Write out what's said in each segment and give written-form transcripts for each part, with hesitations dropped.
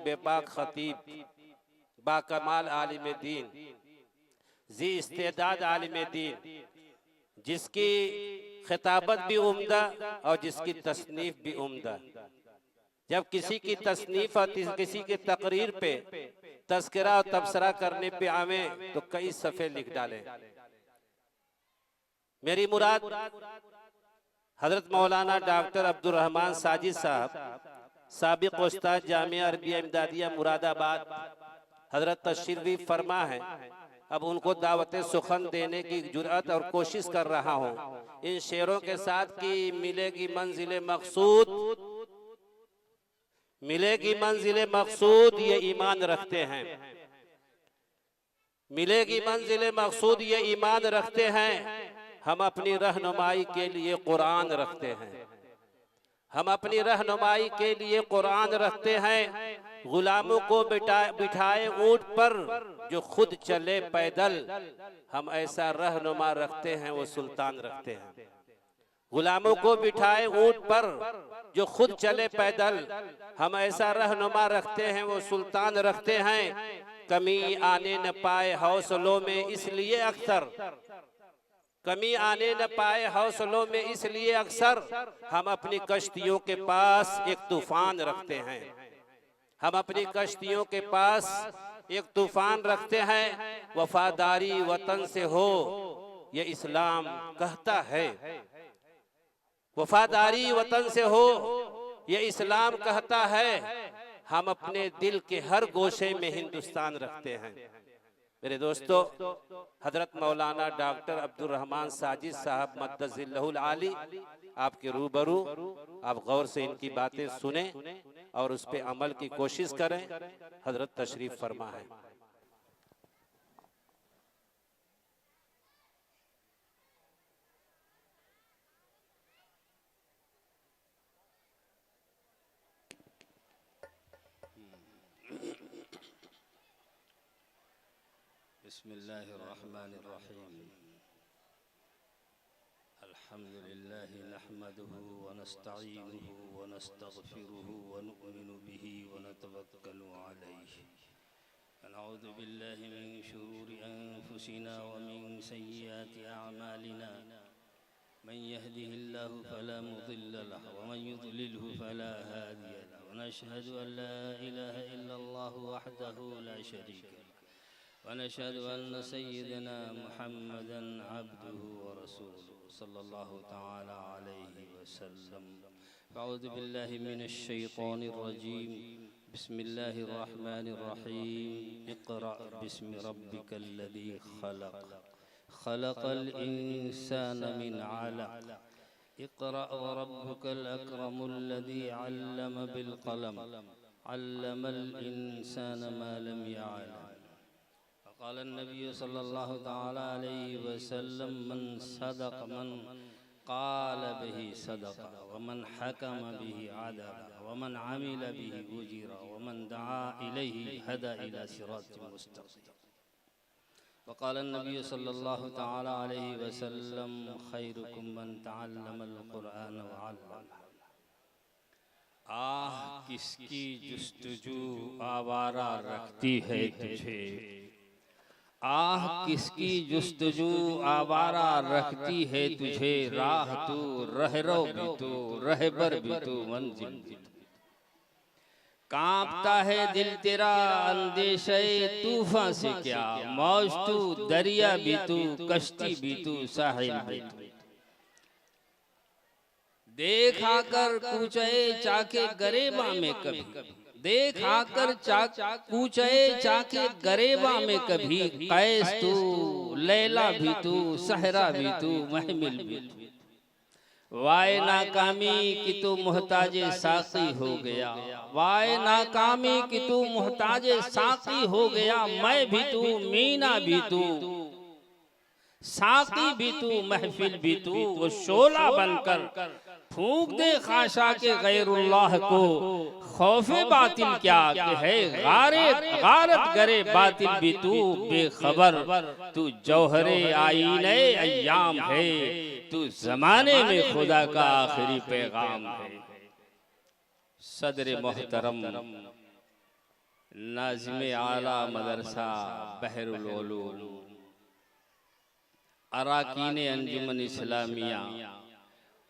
बेबाक खतीब, बाकमाल आलिम दीन, जी इस्तेदाद आलिम दीन, जिसकी खिताबत भी उम्दा और जिसकी तसनीफ भी उम्दा। जब किसी की तसनीफ और किसी की तकरीर पे तस्करा और तबसरा करने पे आवे तो कई सफ़े लिख डाले। मेरी मुराद हजरत मौलाना डॉक्टर अब्दुल रहमान साजिद साहब, साबिक उस्ताद जामिया अरबिया इमदादिया मुरादाबाद, हजरत तशरीफ फरमा है। अब उनको दावत सुखन देने की जुर्अत और कोशिश कर रहा हूँ इन शेरों के साथ कि मिलेगी मंजिल मकसूद, मिलेगी मंजिल मकसूद ये ईमान रखते हैं, मिलेगी मंजिल मकसूद ये ईमान रखते हैं। हम अपनी रहनुमाई के लिए कुरान रखते हैं, हम अपनी रहनुमाई के लिए कुरान रखते हैं। गुलामों को बिठाए ऊंट पर जो खुद चले पैदल, हम ऐसा रहनुमा रखते हैं वो सुल्तान रखते हैं। गुलामों को बिठाए ऊंट पर जो खुद चले पैदल, हम ऐसा रहनुमा रखते हैं वो सुल्तान रखते हैं। कमी आने न पाए हौसलों में इसलिए अक्सर, कमी आने न पाए हौसलों में इसलिए अक्सर, हम अपनी कश्तियों के पास एक तूफान रखते हैं, हम अपनी कश्तियों के पास एक तूफान रखते हैं। वफादारी वतन से हो ये इस्लाम कहता है, वफादारी वतन से हो ये इस्लाम कहता है। हम अपने दिल के हर गोशे में हिंदुस्तान रखते हैं। मेरे दोस्तों, हजरत मौलाना डॉक्टर अब्दुल रहमान साजिद साहब मद्दजिल्लहुल आली आपके रूबरू, आप गौर से इनकी बातें सुने और उस पे अमल की कोशिश करें। हजरत तशरीफ फरमा है। बिस्मिल्लाहिर्रहमानिर्रहीम। अल्हम्दुलिल्लाहि नहमदुहु व नस्तईनुहु व नस्तगफिरुहु व नु'मिनु बिही व नतवक्कलु अलैहि व नऊज़ु बिल्लाहि मिन शुरूरि अनफुसिना व मिन सय्यिआति अअमालिना। मन यहदिहिल्लाहु फला मुदिल्ल लहु व मन युद्लिलहु फला हादिय लहु। व नशहदु अन ला इलाहा इल्लल्लाहु वहदहु ला शरीका लहु व नशहदु अन्न सय्यिदना मुहम्मदन अब्दुहु व रसूलुहु सल्लल्लाहु तआला अलैहि वसल्लम। अऊज़ु बिल्लाहि मिनश शैतानिर रजीम। बिस्मिल्लाहिर रहमानिर रहीम। इक़रा बिस्मि रब्बिकल लज़ी खलक़, खलक़ल इंसाना मिन अलक़। इक़रा व रब्बुकल अकरमुल लज़ी अल्लम बिल क़लम, अल्लमल इंसाना मा लम यअलम। क़ाल नबी सल्लल्लाहु तआला अलैहि वसल्लम मन सदक़ मन क़ाल बिही सदक़ व मन हकम बिही अदल व मन अमिल बिही उजिर व मन दआ इलैहि हदा इला सिरातिन मुस्तक़ीम। क़ाल नबी सल्लल्लाहु तआला अलैहि वसल्लम खैरुकुम मन तअल्लमल क़ुरआन व अल्लमह। आह किसकी जुस्तजू आवारा रखती है तुझे, आह किसकी जुस्तजू आवारा रखती है तुझे। राह तू रहरो भी तू रहबर भी तू मंजिल भी तू। कांपता है दिल तेरा अंदेशे तूफान से क्या, मौज तू दरिया भी तू कश्ती भी तू साहिल भी तू। देख आकर कूचे चाके गरेबा में कभी, देख आकर कूचे चाके गरेबा में कभी। कैस तू लैला भी तू सहरा भी तू महमिल भी तू। वाय नाकामी कि तू मोहताजे साकी हो गया, वाय नाकामी कि तू मोहताजे साकी हो गया। मैं भी तू मीना भी तू साकी भी तू महफिल भी तू। वो शोला बनकर फूंक दे खाशा के गैरुल्लाह को। खौफे बातिल क्या कि है गारत गरे बातिल भी तू बेखबर। तू जौहरे आईने अय्याम है, तू जमाने में खुदा का आखिरी पैगाम है। सदर मोहतरम नाज़िम आला मदरसा बहरुल उलूम, अराकीन अंजुमन इस्लामिया,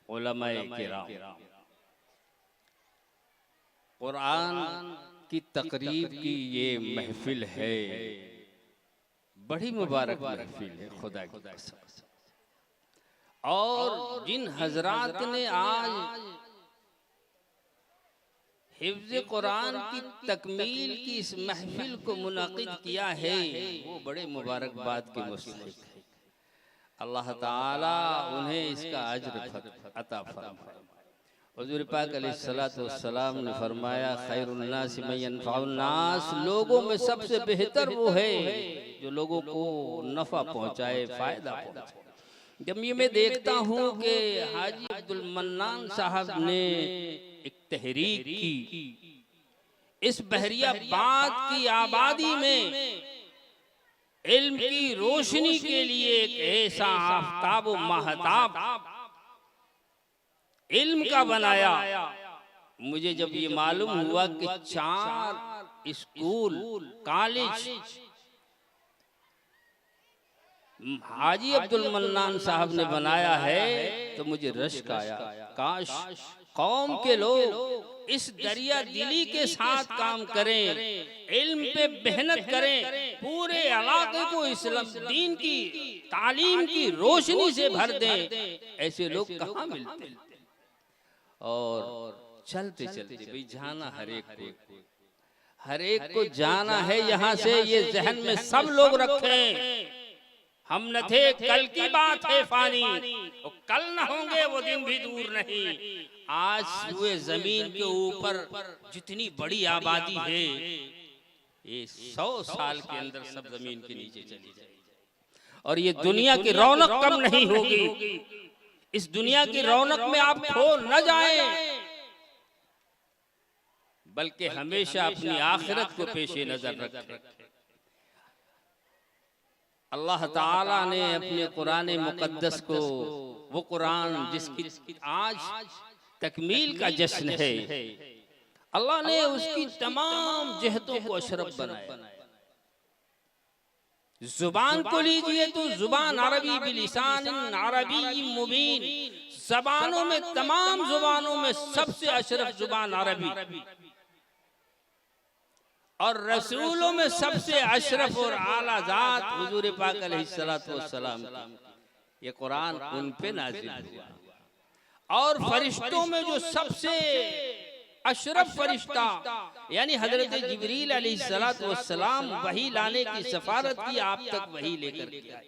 उलमाए किराम, कुरान की तकरीब की ये महफिल है, बड़ी मुबारक महफिल है खुदा की कसम। और जिन हजरात ने आज हिफ्ज़ कुरान की तकमील की इस महफिल को मुनक़िद किया है, वो बड़े मुबारकबाद के मुस्तहिक़ है। अल्लाह ताला उन्हें इसका अज्र अता फरमाए। हुज़ूर पाक अलैहिस्सलातु वस्सलाम ने फरमाया, खैरुन्नास मन यनफ़उन्नास, लोगों में सबसे बेहतर वो है जो लोगों को नफ़ा पहुँचाए, फ़ायदा पहुँचाए। जब ये मैं देखता हूँ कि हाजी अब्दुल मन्नान साहब ने एक तहरीक की, इस बहरियाबाद की आबादी में इल्म की रोशनी के लिए एक ऐसा आफ़ताब व महताब इल्म का बनाया। मुझे जब ये मालूम हुआ कि 4 school college Haji Abdul mannan साहब ने बनाया है, तो मुझे रश्क आया। काश कौम के लोग इस दरिया दिली के साथ काम करें, इल्म पे मेहनत करें, पूरे इलाके को इस्लाम दीन की तालीम की रोशनी से भर दें। ऐसे लोग कहाँ मिलते हैं। और चलते चलते भाई जाना हर एक को जाना है यहाँ से, ये जहन में सब लोग रखें। हम न थे कल की बात है फानी, और कल न होंगे वो दिन भी दूर नहीं। आज हुए जमीन के ऊपर जितनी बड़ी आबादी है, ये 100 साल के अंदर सब जमीन के नीचे चली जाएगी। और ये दुनिया की रौनक कम नहीं होगी। इस दुनिया की रौनक में आप खो न जाएं, बल्कि हमेशा अपनी आखिरत को पेशे नजर रखें। अल्लाह ताला ने अपने कुरान मुकद्दस को, वो कुरान जिसकी आज तकमील का जश्न है, अल्लाह ने उसकी तमाम जहतों को अशरफ बनाया। जुबान को लीजिए तो जुबान अरबी बिलिसान अरबी मुबीन, जबानों में तमाम जुबानों में सबसे अशरफ जुबान अरबी, और रसूलों में सबसे अशरफ और आला जात हुजूर पाक अलैहिस्सलातु वस्सलाम, ये कुरान उन पे नाजिल हुआ। और फरिश्तों में जो सबसे अशरफ फरिश्ता यानी हजरत जिब्रील अलैहिस्सलातु वस्सलाम वही लाने की सफारत की, आप तक वही लेकर के आए।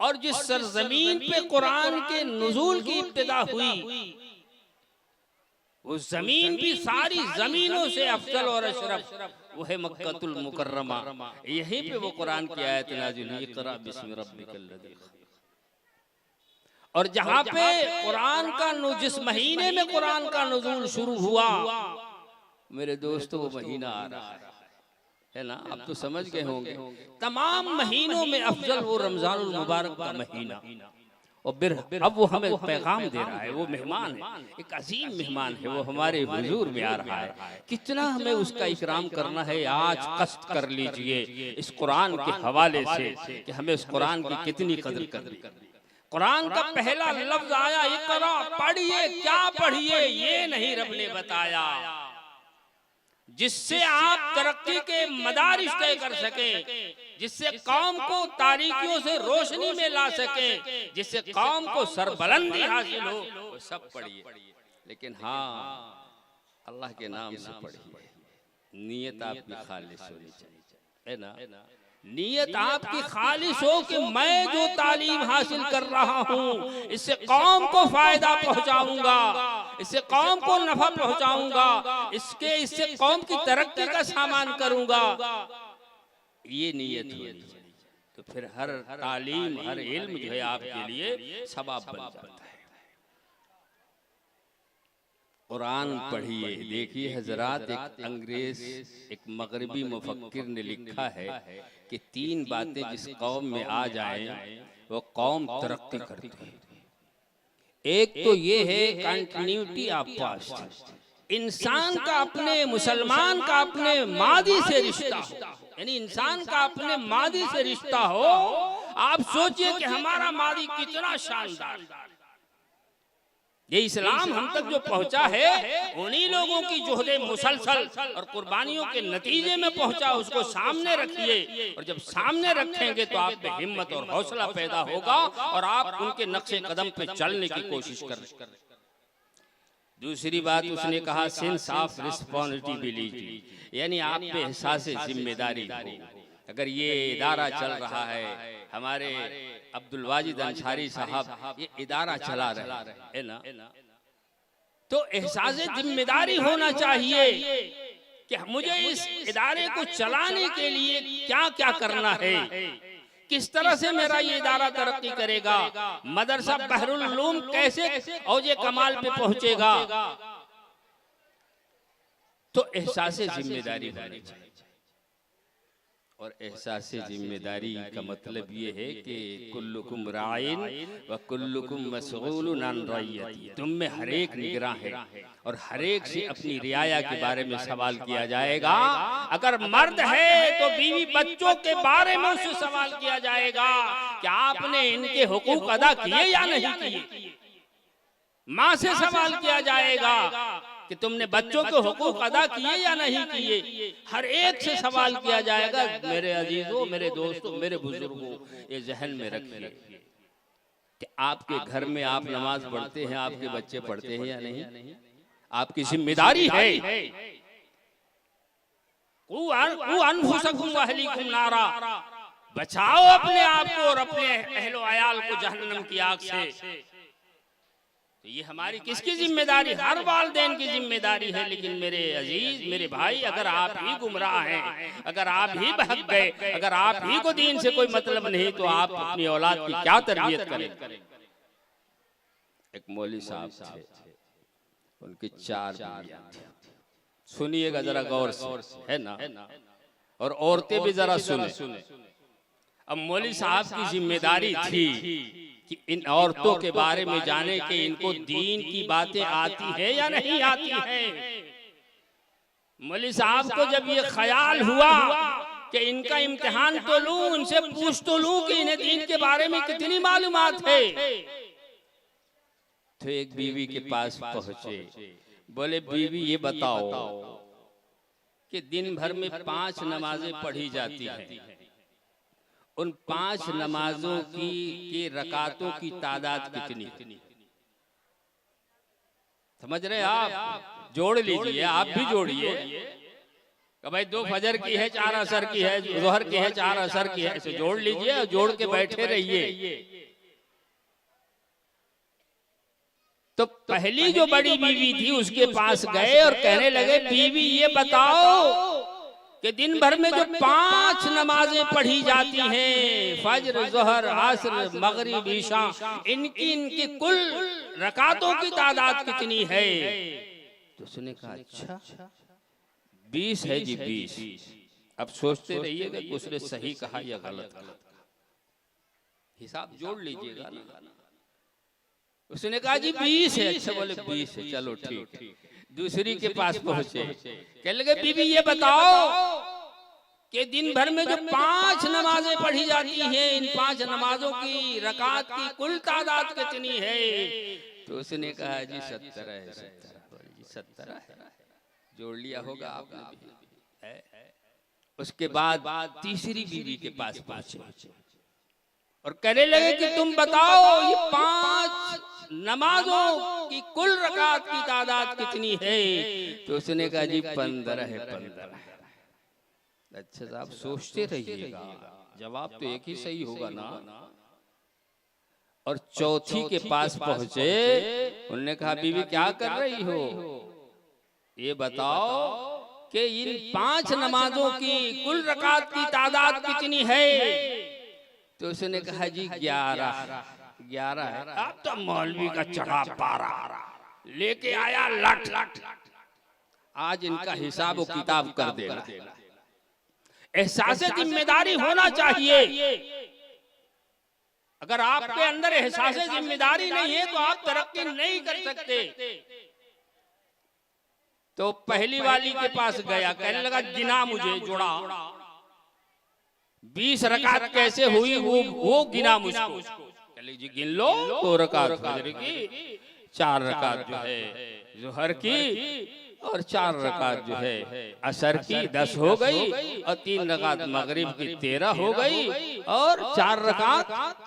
और जिस सरजमीन पे कुरान के नुज़ूल की इब्तिदा हुई, उस जमीन भी सारी जमीनों से अफजल और अशरफ वो है मक्कतुल मुकर्रमा। यहीं पे वो कुरान की आयत नाज़िल हुई, इक़रा बिस्मि रब्बिकल लज़ी खलक़। और जहाँ पे कुरान का जिस महीने में कुरान का नुज़ूल शुरू हुआ, मेरे दोस्तों वो महीना आ रहा है ना, आप तो समझ गए होंगे। तमाम महीनों में अफजल वो रमजानुल मुबारक का महीना। और फिर अब वो हमें पैगाम दे रहा है, वो मेहमान है, एक अजीम मेहमान है, वो हमारे हुजूर में आ रहा है। कितना हमें उसका इकराम करना है। आज कष्ट कर लीजिए इस कुरान के हवाले से कि हमें उस कुरान की कितनी कदर करनी। कुरान का पहला लफ्ज आया इक़रा, पढ़िए, क्या पढ़िए ये नहीं रब ने बताया, जिससे आप तरक्की के मदारिज तय कर सके, जिससे कौम को तारीकियों से रोशनी में ला सके, जिससे कौम को सरबलंदी हासिल हो, वो सब पढ़िए। लेकिन हाँ, अल्लाह के नाम से पढ़िए, नीयत आपकी खालिस होनी चाहिए, है ना। नीयत आपकी खालिस हो कि मैं जो तालीम हासिल कर रहा हूँ इससे कौम को फायदा पहुँचाऊंगा, इससे कौम को नफा पहुँचाऊंगा, इससे कौम की तरक्की का सामान करूंगा, ये नीयत होनी चाहिए। तो फिर हर तालीम, हर इल्म जो है आपके लिए सवाब बन जाता है। कुरान पढ़िए। देखिए हजरात, एक अंग्रेज, एक मगरबी मुफक्किर ने लिखा है कि 3 बातें जिस कौम में आ जाएं वो कौम तरक्की करती है। एक तो ये है कंटिन्यूटी ऑफ पास्ट, इंसान का अपने, मुसलमान का अपने मादी से रिश्ता हो, यानी इंसान का अपने मादी से रिश्ता हो। आप सोचिए कि हमारा मादी कितना शानदार। ये इस्लाम हम तक जो पहुंचा है उन्हीं लोगों की जोहदे मुसलसल और कुर्बानियों के नतीजे में पहुंचा। उसको सामने रखिए, और जब सामने रखेंगे तो आप में हिम्मत और हौसला पैदा होगा और आप उनके नक्शे कदम पे चलने की कोशिश करें। दूसरी बात उसने कहा सेंस ऑफ रिस्पॉन्सिबिलिटी, यानी आप पे एहसास जिम्मेदारी हो। अगर ये इदारा चल रहा है, हमारे अब्दुल वाजिद अंसारी साहब ये इदारा चला रहे है ना, तो एहसास जिम्मेदारी होना चाहिए कि मुझे इस इदारे को चलाने के लिए क्या क्या करना है, किस तरह से मेरा ये इदारा तरक्की करेगा, मदरसा बहरुल उलूम कैसे औजे कमाल पे पहुंचेगा। तो एहसास जिम्मेदारी होनी चाहिए। और एहसास जिम्मेदारी का मतलब ये है कि कुल्लुकुम राइन व कुल्लुकुम मसऊलुन अन रइयती, तुम में हर एक निगरान है और हर एक से अपनी रियाया के बारे में सवाल किया जाएगा। अगर मर्द है तो बीवी बच्चों के बारे में उससे सवाल किया जाएगा कि आपने इनके हुकूक अदा किए या नहीं किए। माँ से सवाल किया जाएगा कि तुमने बच्चों के हुकूक अदा किए या नहीं किए। हर एक से सवाल किया जाएगा। मेरे अजीजों, मेरे दोस्तों, मेरे बुजुर्गों, ये जहन में रखिए कि आपके घर में आप नमाज पढ़ते हैं, आपके बच्चे पढ़ते हैं या नहीं, आपकी जिम्मेदारी है। नारा, बचाओ अपने आप को और अपने अहलो अयाल को जहन्नम की आग से। तो ये हमारी किसकी जिम्मेदारी? हर वालिदैन की जिम्मेदारी है। लेकिन मेरे अजीज, मेरे भाई, अगर आप ही गुमराह हैं, अगर आप ही बहक गए, अगर आप ही को दीन से कोई मतलब नहीं, तो आप अपनी औलाद की क्या तरबियत करें। एक मौलवी साहब थे, उनकी 4 बीवियां थी। सुनिएगा जरा गौर से, है ना, और औरतें भी जरा सुने। अब मौलवी साहब की जिम्मेदारी थी कि इन औरतों के बारे में जाने कि इनको दीन की बातें आती है या नहीं आती है। मौलवी साहब को जब ये ख्याल हुआ कि इनका इम्तिहान तो लूं, उनसे पूछ तो लूं कि इन्हें दीन के बारे में कितनी मालूमात है, तो एक बीवी के पास पहुंचे। बोले, बीवी ये बताओ कि दिन भर में 5 नमाजें पढ़ी जाती हैं, उन 5 नमाजों की रकातों की तादाद कितनी? समझ रहे आप? जोड़ लीजिए, आप भी जोड़िए कि भाई 2 फजर की है, 4 असर की है, जोहर की है, 4 असर की है, ऐसे जोड़ लीजिए और जोड़ के बैठे रहिए। तो पहली जो बड़ी बीवी थी उसके पास गए और कहने लगे, बीवी ये बताओ कि दिन भर में जो 5 नमाजें पढ़ी जाती हैं, फज्र, ज़ोहर, असर, मगरिब, ईशा, इनकी कुल रकातों की तादाद कितनी है? तो उसने कहा, अच्छा 20 है जी, 20। अब सोचते रहिएगा कि उसने सही कहा या गलत कहा, हिसाब जोड़ लीजिएगा ना। उसने कहा जी 20 है। अच्छा, बोले 20 है, चलो ठीक है। दूसरी के पास पहुंचे, कहने लगे, बीबी ये बताओ कि दिन भर में जो 5 नमाजें पढ़ी जाती हैं, इन 5 नमाजों की रकात की कुल तादाद कितनी है? तो उसने कहा जी 17 है। 17 है, जोड़ लिया होगा आपने भी। उसके बाद तीसरी बीवी के पास पहुंचे और कहने लगे कि तुम बताओ ये 5 नमाजों की कुल रकात की तादाद कितनी है? तो उसने कहा जी 15 है, 15। अच्छा साहब, सोचते रहिएगा, जवाब तो एक ही सही होगा ना। और चौथी के पास पहुंचे, उन्होंने कहा, बीवी क्या कर रही हो, ये बताओ कि इन 5 नमाजों की कुल रकात की तादाद कितनी है? तो उसने कहा जी 11 है। अब तो मौलवी का चढ़ा पारा लेके आया लट। आज इनका हिसाब किताब कर देना। एहसास जिम्मेदारी होना चाहिए। अगर आपके अंदर एहसास जिम्मेदारी नहीं है तो आप तरक्की नहीं कर सकते। तो पहली वाली के पास गया, कहने लगा गिना मुझे, जुड़ा 20 रकात कैसे हुई वो गिना मुझको। कहले जी गिन लो, 2 रकात फजर की, 4 रकात जो है जोहर की, और 4 रकात जो है असर की 10 हो गई, और 3 रकात मगरिब की 13 हो गई, और 4 रकात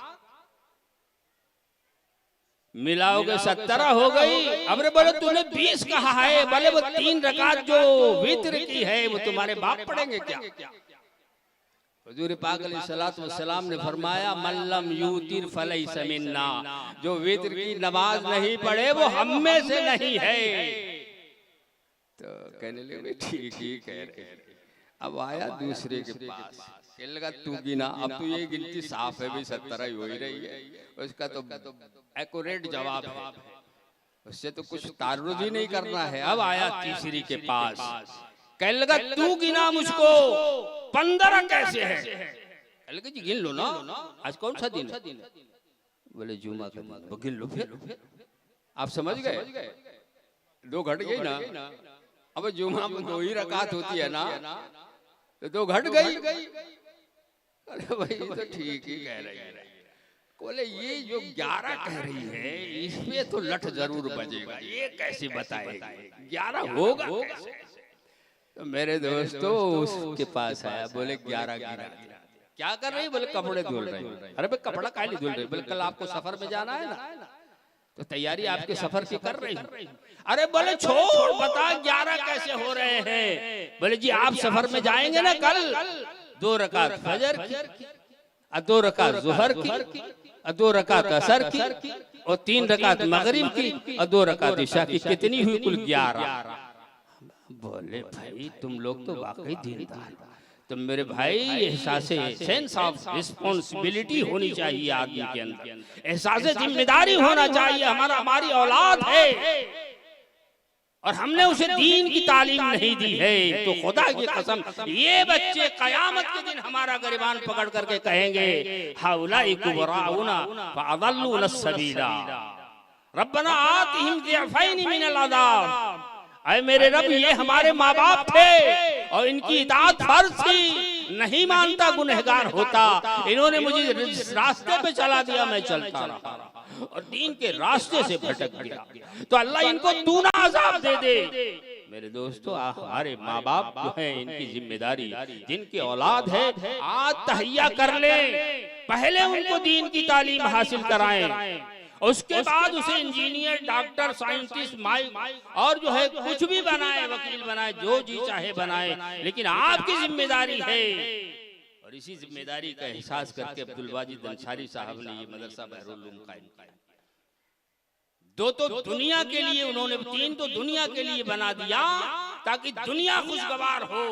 मिलाओगे 17 हो गई। अब रे बोले तूने 20 कहा है, बोले वो 3 रकात जो वित्र की है वो तुम्हारे बाप पढ़ेंगे क्या? हुजूर पाक अलैहिस्सलातु वस्सलाम ने फरमाया मल्लम यूतिर फलैस मिन्ना, जो वित्र की नमाज नहीं पढ़े वो हम में से नहीं है। तो कहने लगे ठीक ही कह रहे। अब आया दूसरे के पास, कहने लगा तू गिना, अब तो ये गिनती साफ है भी 17 ही हो ही रही है, उसका तो एक्यूरेट जवाब है, उससे तो कुछ तारुज ही नहीं करना है। अब आया तीसरी के पास, कहने लगा तू गिना मुझको 15 कैसे है? कहने लगा जी गिन लो ना, आज कौन सा दिन है? बोले जुमा का दिन। वो गिन लो फिर। आप समझ गए, 2 घट गई ना। अब जुमा में 2 ही रकात होती है ना, तो 2 घट गई। अरे भाई तो ठीक ही कह रही है। बोले ये जो 11 कह रही है इसमें तो लठ जरूर बजेगा, ये कैसे बताएगी 11 होगा कैसे? तो मेरे दोस्तों उसके पास आया, बोले 11 गिरा। क्या कर रही? बोले कपड़े धुल रही। अरे भाई कपड़ा काहे नहीं धुल रही? बोले कल आपको सफर में जाना है ना, तो तैयारी आपके सफर की कर रही हूँ। अरे बोले छोड़, बता 11 कैसे हो रहे हैं? बोले जी आप सफर में जाएंगे ना कल, 2 रकात फजर की, 2 रकात जोहर की, 2 रकात असर की, और 3 रकात मगरिब की, और 2 रकात इशा की। कितनी हुई? कुल 11। बोले भाई तुम लोग तो वाकई दीनदार, तो मेरे भाई एहसास सेंस ऑफ रिस्पॉन्सिबिलिटी होनी चाहिए आदमी के अंदर, एहसास जिम्मेदारी होना चाहिए। हमारी औलाद है और हमने उसे दीन की तालीम नहीं दी है, तो खुदा की कसम ये बच्चे कयामत के दिन हमारा गिरबान पकड़ करके कहेंगे हाउलाई कुबराउना फअदल्लूना सबीला रब्बना आतिहिम ज़िअफ़ैन मिनल अज़ाब। अरे मेरे रब ये हमारे माँ बाप थे और इनकी इताअत फर्ज थी, नहीं मानता गुनहगार होता, इन्होंने मुझे रास्ते पे चला दिया, मैं चलता रहा और दीन के रास्ते से भटक गया, तो अल्लाह इनको दूना अज़ाब दे दे। मेरे दोस्तों हमारे माँ बाप जो है इनकी जिम्मेदारी, जिनकी औलाद है आज तहैया कर ले, पहले उनको दीन की तालीम हासिल कराएं, उसके बाद उसे इंजीनियर, डॉक्टर, साइंटिस्ट, माइक और जो है कुछ भी बनाए, वकील बनाए, जो जी चाहे बनाए, लेकिन आपकी जिम्मेदारी है। और इसी जिम्मेदारी का एहसास करके अब्दुल वाजिद अंसारी साहब ने ये मदरसा बहरुल उलूम कायम किया। 2 तो दुनिया के लिए उन्होंने, 3 तो दुनिया के लिए बना दिया ताकि दुनिया खुशगवार हो।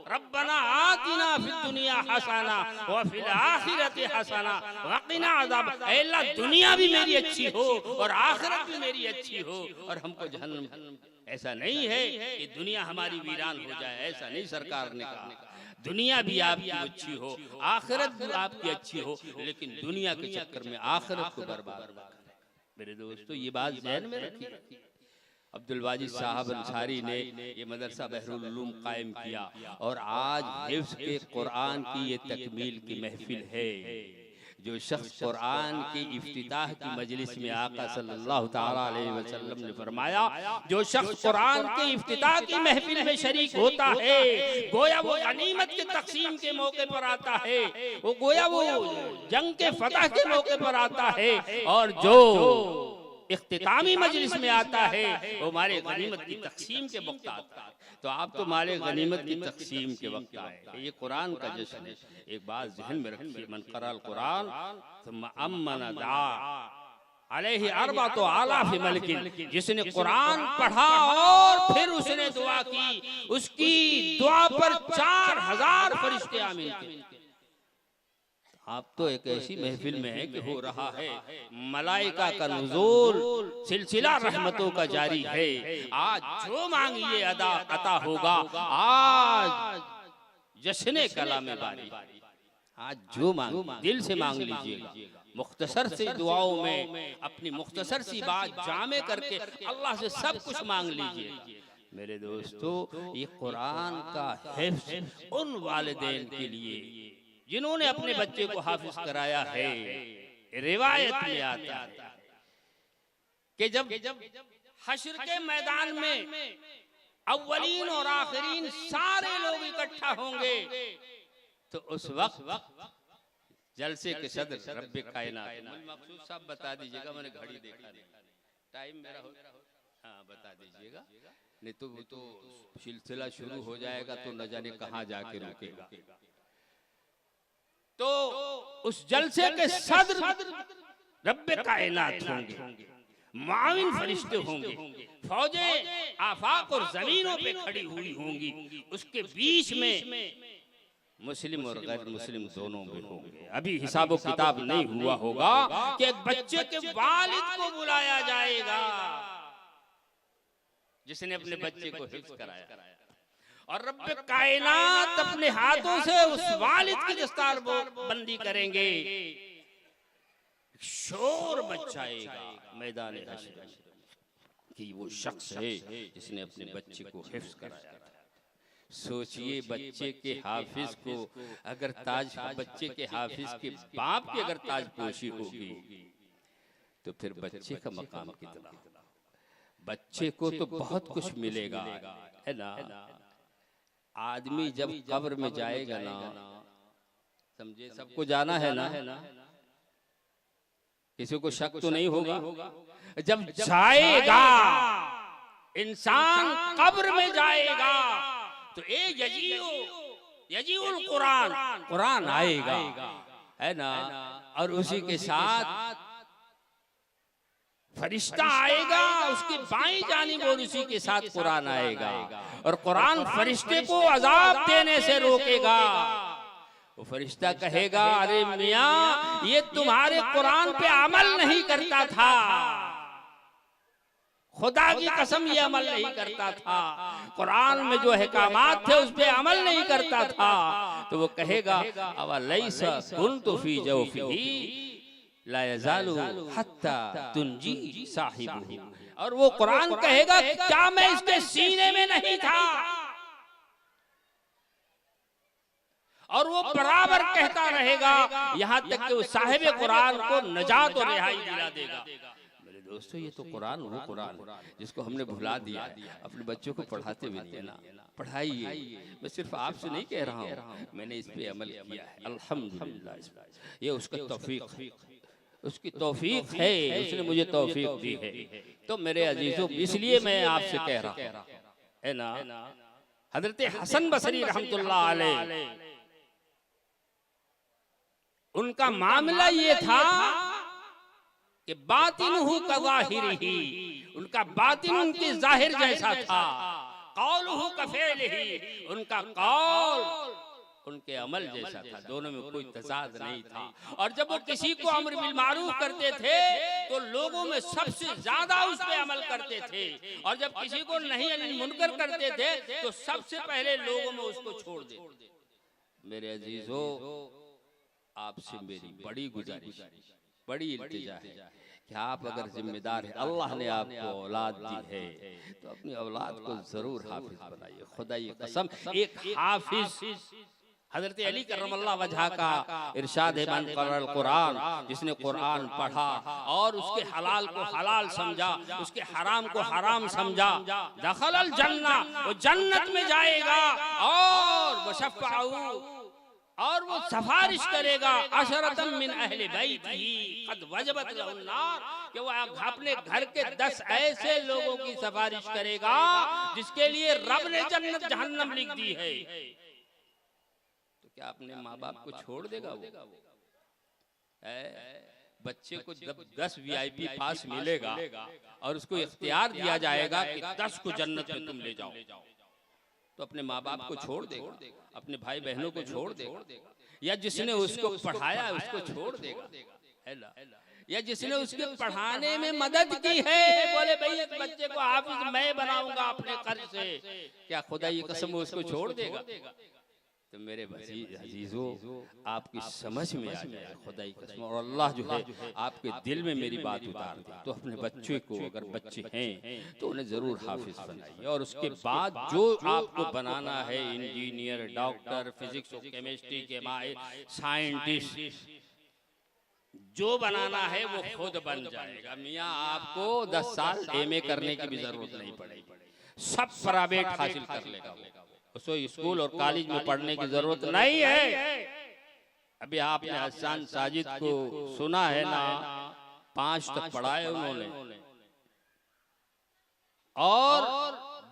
रब्बना आतिना फिद दुनिया हसना व फिल आखिरति हसना वक़िना अज़ाब। ऐ अल्लाह दुनिया भी मेरी अच्छी हो और आखिरत भी मेरी अच्छी हो और हमको जहन्नम। ऐसा नहीं है कि दुनिया हमारी वीरान हो जाए, ऐसा नहीं सरकार ने कहा। दुनिया भी आपकी अच्छी हो, आखिरत भी आपकी अच्छी हो, लेकिन दुनिया के चक्कर में आखिरत को बर्बाद न करें। मेरे दोस्तों ये बात ज़हन में रखिए। अब्दुल वाजिद साहब अंसारी ने ये मदरसा बहरुल उलूम कायम किया और आज हिफ्ज़ के कुरान की ये तकमील की महफिल है। जो शख्स कुरान की इफ्तिताह की मजलिस में आका सल्लल्लाहु ताला अलैहि वसल्लम ने फरमाया, जो शख्स कुरान की इफ्तिताह की महफिल में शरीक होता है, गोया वो गनीमत के तकसीम के मौके पर आता है, वो गोया वो जंग के फतह के मौके पर आता है, और जो इख्तितामी मजलिस में आता है वो माले गनीमत की तकसीम के वक्त आता है। तो आप तो माले गनीमत की तकसीम के वक्त आए, ये कुरान का जश्न है। एक बात ज़हन में रखिए, मन क़राअल कुरान थुम्मा अम्मन दा अलैहि अर्बअतु आलाफ मलकिन, जिसने कुरान पढ़ा और फिर उसने दुआ की, उसकी दुआ पर 4000 फरिश्ते आमीन थे। आप तो एक ऐसी महफिल में है कि हो रहा है मलाइका का नुज़ूल, सिलसिला रहमतों का जारी है। आज जो मांगिए अता होगा। आज जश्न कलाम बारी, आज जो मांग दिल से मांग लीजिएगा, मुख्तसर से दुआओं में अपनी मुख्तसर सी बात जामे करके अल्लाह से सब कुछ मांग लीजिए। मेरे दोस्तों, ये कुरान का हिफ्ज़ उन वालिदैन के लिए जिन्होंने अपने बच्चे को हाफिज कराया है। रिवायत में आता है कि जब हश्र के मैदान में अव्वलीन और आखिरीन सारे लोग इकट्ठा होंगे, तो उस वक्त जलसे के सदर रब्बे कायनात, मकसूद साहब बता दीजिएगा, मैंने घड़ी देखा नहीं, टाइम मेरा हो, हाँ बता दीजिएगा, नहीं तो वो तो सिलसिला शुरू हो जाएगा तो न जाने कहाँ जाके रुकेगा। तो उस जलसे के सदर रब्बे कायनात होंगे, माविन फरिश्ते होंगे, फौजें आफाक और जमीनों पे खड़ी हुई होंगी, उसके बीच में मुस्लिम और गैर मुस्लिम दोनों में होंगे। अभी हिसाब किताब नहीं हुआ होगा कि एक बच्चे के वालिद को बुलाया जाएगा जिसने अपने बच्चे को हिफ्ज़ कराया, और रब्बे कायनात अपने हाथों से उस वालिद की दस्तार बंदी करेंगे। शोर मचाएगा मैदान हश्र कि वो शख्स है जिसने अपने बच्चे को हिफ्ज़ कराया। सोचिए, बच्चे के हाफिज को अगर ताज, बच्चे के हाफिज के बाप की अगर ताजपोशी होगी तो फिर बच्चे का मकाम कितना। बच्चे को तो बहुत कुछ मिलेगा, है ना। आदमी जब कब्र में जाएगा ना, समझे, सबको जाना है ना, किसी को शक तो नहीं होगा। जब जाएगा इंसान कब्र में जाएगा तो यजीउल कुरान, कुरान आएगा, है ना, और उसी के साथ फरिश्ता आएगा, उसकी बाईं जानिब, और उसी के साथ कुरान आएगा, और कुरान फरिश्ते को अजाब देने से रोकेगा। वो फरिश्ता कहेगा, अरे मियाँ, ये तुम्हारे कुरान पे अमल नहीं करता था, खुदा की कसम ये अमल नहीं करता था, कुरान में जो अहकामात थे उस पे अमल नहीं करता था। तो वो कहेगा, अवलैसा कुन्तु फी जौफिही ला यज़ालु हत्ता तुंजी साहिबहू, और वो कुरान कहेगा, क्या मैं इसके सीने में नहीं था, और वो बराबर कहता रहेगा यहाँ तक कि वो साहिब कुरान को नजात और रिहाई दिला देगा। मेरे दोस्तों, ये तो कुरान, वो कुरान जिसको हमने भुला दिया। अपने बच्चों को पढ़ाते भी नहीं ना, पढ़ाइए। मैं सिर्फ आपसे नहीं कह रहा हूँ, मैंने इस पे अमल किया है अल्हम्दुलिल्लाह। ये उसका तौफीक, उसकी तौफीक है, उसने मुझे तौफीक दी है। तो मेरे अजीजों, इसलिए मैं आपसे कह रहा हूँ, है ना, हजरत हसन बसरी रहमतुल्लाह अलैह, उनका मामला ये था कि बातिनहु कज़ाहिरिही, उनका बातिन उनके जाहिर जैसा था, कौलुहु कफ़ेलिही, उनका कौल उनके अमल जैसा था, दोनों में कोई तजाद नहीं था। और जब वो किसी को अम्र बिल मारूफ करते थे तो लोगों में सबसे ज्यादा उस पे अमल करते थे, और जब किसी को नहीं अनिल मुनकर करते थे तो सबसे पहले लोगों में उसको छोड़ दे। मेरे अजीजों, आपसे मेरी बड़ी गुजारिश, बड़ी इल्तिजा है कि आप अगर जिम्मेदार हैं, अल्लाह ने आपको औलाद दी है तो अपनी औलाद को जरूर हाफिज बनाइए। खुदा की कसम, एक हाफिज, हजरत अली करमल्लाहु वजह का इरशाद है, मन क़रअल कुरान, जिसने कुरान पढ़ा और उसके हलाल को हलाल समझा, उसके हराम को हराम समझा, दखलल जन्ना, वो जन्नत में जाएगा, और वशफ़अहू, और वो सिफारिश करेगा, अशरतम मिन अहले बैतिही क़द वजबत लहुन नार, कि वो अपने घर के 10 ऐसे लोगों की सिफारिश करेगा जिसके लिए रब ने जन्नत जहन्नम लिख दी है। तो क्या अपने माँ बाप को छोड़ देगा वो? बच्चे को जब 10 VIP पास मिलेगा और उसको इख्तियार दिया जाएगा कि 10 को जन्नत में तुम ले जाओ, तो अपने माँ बाप को छोड़ देगा, अपने भाई बहनों को छोड़ देगा, या जिसने उसको पढ़ाया उसको छोड़ देगा, है ना, या जिसने उसके पढ़ाने में मदद की है, बोले भाई इस बच्चे को हाफिज मैं बनाऊंगा अपने खर्च से, क्या खुदा की कसम उसको छोड़ देगा? तो मेरे अजीजों आपकी समझ में आ जाए खुदा की कसम, और अल्लाह जो है आपके दिल में मेरी बात उतार दे, तो अपने बच्चे को, अगर बच्चे हैं तो उन्हें जरूर हाफिज बनाइए। और उसके बाद जो आपको बनाना है, इंजीनियर, डॉक्टर, फिजिक्स और केमिस्ट्री के माहिर, साइंटिस्ट, जो बनाना है वो खुद बन जाएगा। मियाँ आपको 10 साल एमए करने की भी जरूरत नहीं पड़ेगी, सब प्राइवेट हासिल कर लेगा वो, उसको स्कूल और कॉलेज में पढ़ने की जरूरत नहीं है। अभी आपने हसन साजिद को सुना है ना, 5 तक पढ़ा है उन्होंने, और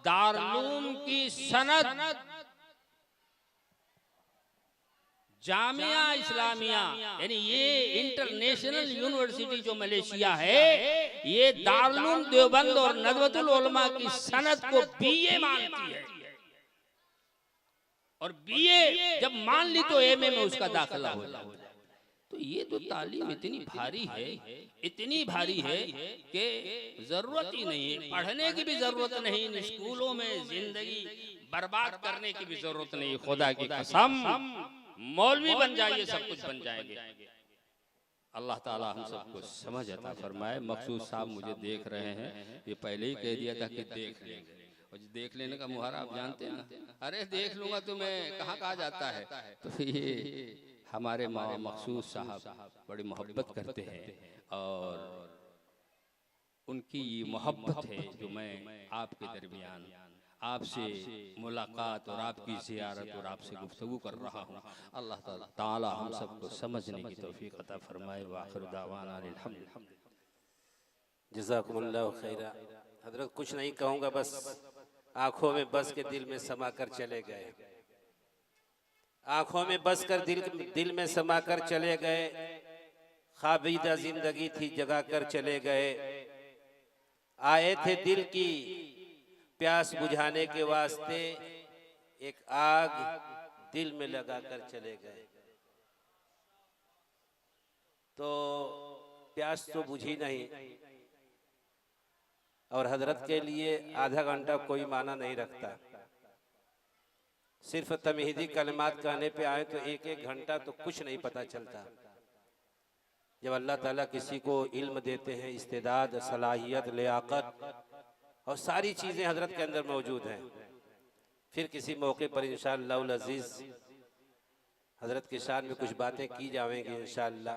दारुल की सनद जामिया इस्लामिया, यानी ये इंटरनेशनल यूनिवर्सिटी जो मलेशिया है, ये दारुल देवबंद और नदवतुल उलमा की सनद को बीए मानती है। और बीए जब मान ली तो एमए में उसका दाखिला हो जाता है। तो ये तो तालीम इतनी भारी है, इतनी भारी है कि जरूरत ही नहीं है, पढ़ने की भी जरूरत नहीं, इन स्कूलों में जिंदगी बर्बाद करने की भी जरूरत नहीं। खुदा की कसम, मौलवी बन जाइए, सब कुछ बन जाएंगे। अल्लाह ताला हम सबको समझ अता फरमाए। मकसूद साहब मुझे देख रहे हैं, ये पहले ही कह दिया था कि देख लेंगे, और देख लेने का मुहारा आप जानते हैं ना, अरे देख लूंगा तो मैं कहाँ जाता है। तो ये हमारे मकसूद साहब बड़ी मोहब्बत करते हैं, और उनकी ये मोहब्बत है जो मैं आपके दरमियान आपसे मुलाकात और आपकी ज़ियारत और आपसे गुफ्तगू कर रहा हूँ। अल्लाह ताला हम सबको समझने की तौफीक अता फरमाए। व आखिर दावाना अल्हम्दुलिल्लाह। जज़ाकुमुल्लाहु खैरा। हजरत कुछ नहीं कहूँगा, बस आंखों में बस के दिल में समा कर चले गए, आंखों में बस कर दिल में समा कर चले गए, ख्वाबीदा जिंदगी थी जगा कर चले गए, आए थे दिल की प्यास बुझाने के वास्ते, एक आग दिल में लगा कर चले गए। तो प्यास तो बुझी नहीं, और हजरत के लिए आधा घंटा कोई माना नहीं रखता। सिर्फ तमहीदी कलमात कहने पे आए तो 1-1 घंटा तो कुछ नहीं पता चलता। जब अल्लाह ताला किसी को इल्म देते हैं, इस्तेदाद, सलाहियत, लियाकत और सारी चीज़ें हजरत के अंदर मौजूद हैं, फिर किसी मौके पर इंशाअल्लाह अज़ीज़ हजरत के शान में कुछ बातें की जाएंगी इंशाअल्लाह।